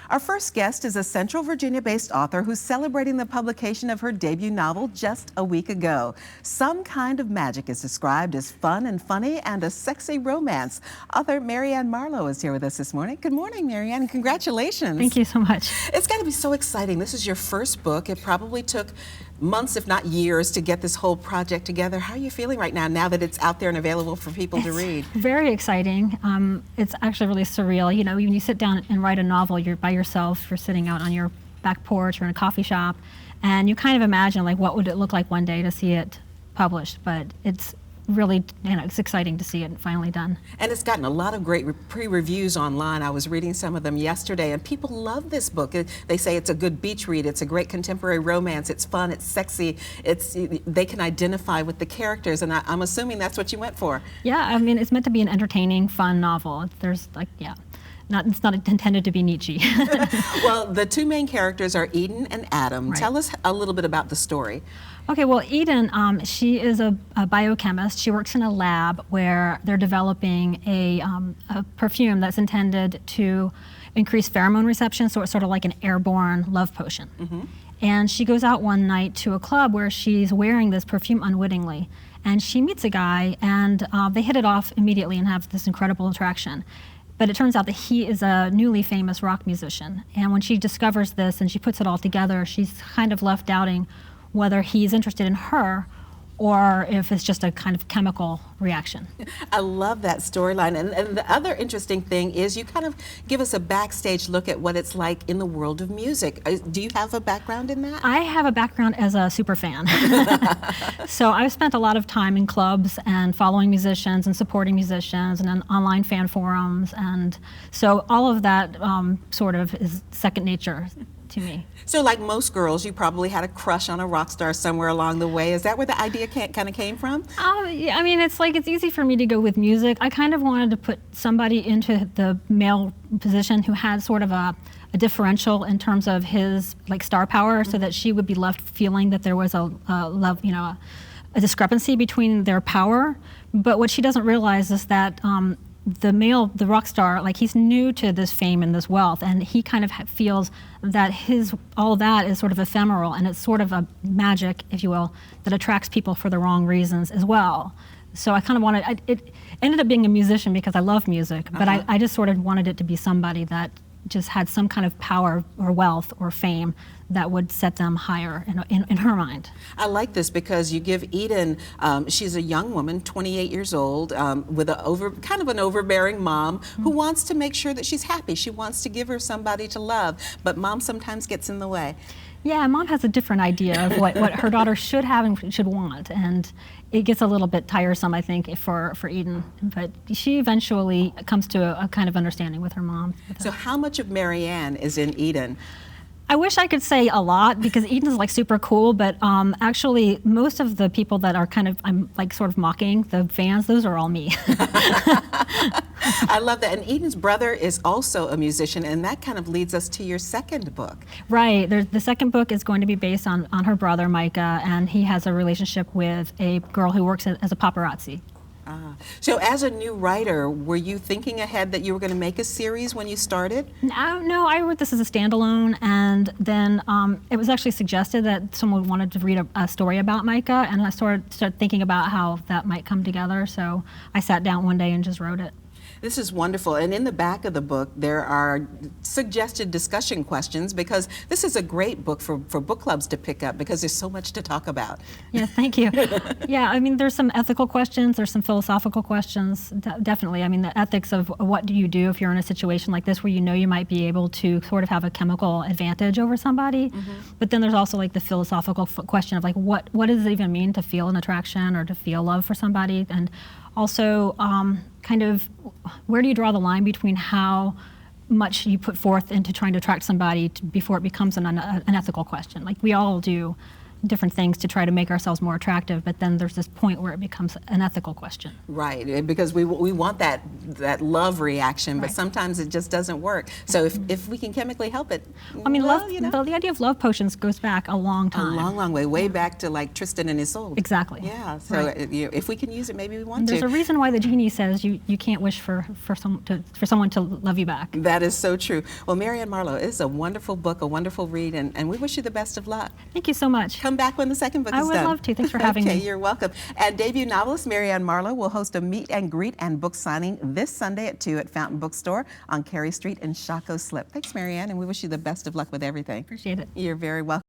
Our first guest is a Central Virginia-based author who's celebrating the publication of her debut novel just a week ago. Some Kind of Magic is described as fun and funny and a sexy romance. Author Marianne Marlowe is here with us this morning. Good morning, Marianne, and congratulations. Thank you so much. It's got to be so exciting. This is your first book. It probably took months, if not years, to get this whole project together. How are you feeling right now that it's out there and available for people to read? Very exciting. It's actually really surreal. You know, when you sit down and write a novel, you're by yourself, you're sitting out on your back porch or in a coffee shop, and you kind of imagine, like, what would it look like one day to see it published, but it's really, it's exciting to see it finally done. And it's gotten a lot of great pre-reviews online. I was reading some of them yesterday, and people love this book. They say it's a good beach read, it's a great contemporary romance, it's fun, it's sexy, they can identify with the characters, and I'm assuming that's what you went for. Yeah, I mean, it's meant to be an entertaining, fun novel. There's it's not intended to be Nietzsche. Well, the two main characters are Eden and Adam. Right. Tell us a little bit about the story. Okay, well, Eden, she is a biochemist. She works in a lab where they're developing a perfume that's intended to increase pheromone reception, so it's sort of like an airborne love potion. Mm-hmm. And she goes out one night to a club where she's wearing this perfume unwittingly. And she meets a guy, and they hit it off immediately and have this incredible attraction. But it turns out that he is a newly famous rock musician. And when she discovers this and she puts it all together, she's kind of left doubting whether he's interested in her or if it's just a kind of chemical reaction. I love that storyline. And the other interesting thing is you kind of give us a backstage look at what it's like in the world of music. Do you have a background in that? I have a background as a super fan. So I've spent a lot of time in clubs and following musicians and supporting musicians and in online fan forums. And so all of that sort of is second nature to me. So like most girls, you probably had a crush on a rock star somewhere along the way. Is that where the idea kind of came from? Yeah, I mean, it's easy for me to go with music. I kind of wanted to put somebody into the male position who had sort of a differential in terms of his star power, so that she would be left feeling that there was a discrepancy between their power. But what she doesn't realize is that the rock star, he's new to this fame and this wealth, and he kind of feels that all that is sort of ephemeral, and it's sort of a magic, if you will, that attracts people for the wrong reasons as well. So I kind of it ended up being a musician because I love music, but I just sort of wanted it to be somebody that just had some kind of power or wealth or fame that would set them higher in her mind. I like this because you give Eden, she's a young woman, 28 years old, with kind of an overbearing mom who wants to make sure that she's happy. She wants to give her somebody to love, but mom sometimes gets in the way. Yeah, mom has a different idea of what her daughter should have and should want, and it gets a little bit tiresome, I think, for Eden. But she eventually comes to a kind of understanding with her mom. So how much of Marianne is in Eden? I wish I could say a lot, because Eden's super cool, but actually most of the people that are I'm sort of mocking, the fans, those are all me. I love that. And Eden's brother is also a musician, and that kind of leads us to your second book. Right. The second book is going to be based on her brother, Micah, and he has a relationship with a girl who works as a paparazzi. So as a new writer, were you thinking ahead that you were going to make a series when you started? No, I wrote this as a standalone, and then it was actually suggested that someone wanted to read a story about Micah, and I started thinking about how that might come together, so I sat down one day and just wrote it. This is wonderful. And in the back of the book, there are suggested discussion questions, because this is a great book for book clubs to pick up, because there's so much to talk about. Yeah, thank you. Yeah, I mean, there's some ethical questions, there's some philosophical questions, definitely. I mean, the ethics of what do you do if you're in a situation like this where you know you might be able to sort of have a chemical advantage over somebody. Mm-hmm. But then there's also the philosophical question of what does it even mean to feel an attraction or to feel love for somebody? And also, kind of, where do you draw the line between how much you put forth into trying to attract somebody before it becomes an unethical question? We all do different things to try to make ourselves more attractive, but then there's this point where it becomes an ethical question. Right, because we want that love reaction, but Right. sometimes it just doesn't work. So if we can chemically help it, I mean, well, love, you know, the idea of love potions goes back a long a time. long way, way back to like Tristan and Isolde. Exactly. Yeah. So Right. if we can use it, maybe we want And there's to. a reason why the genie says you can't wish for someone to love you back. That is so true. Well, Marianne Marlowe, it's a wonderful book, a wonderful read, and we wish you the best of luck. Thank you so much. Come back when the second book I is would done. love to. Thanks for having Okay, me. you're welcome. And debut novelist Marianne Marlowe will host a meet and greet and book signing this Sunday at 2 at Fountain Bookstore on Cary Street in Shockoe Slip. Thanks, Marianne, and we wish you the best of luck with everything. Appreciate it. You're very welcome.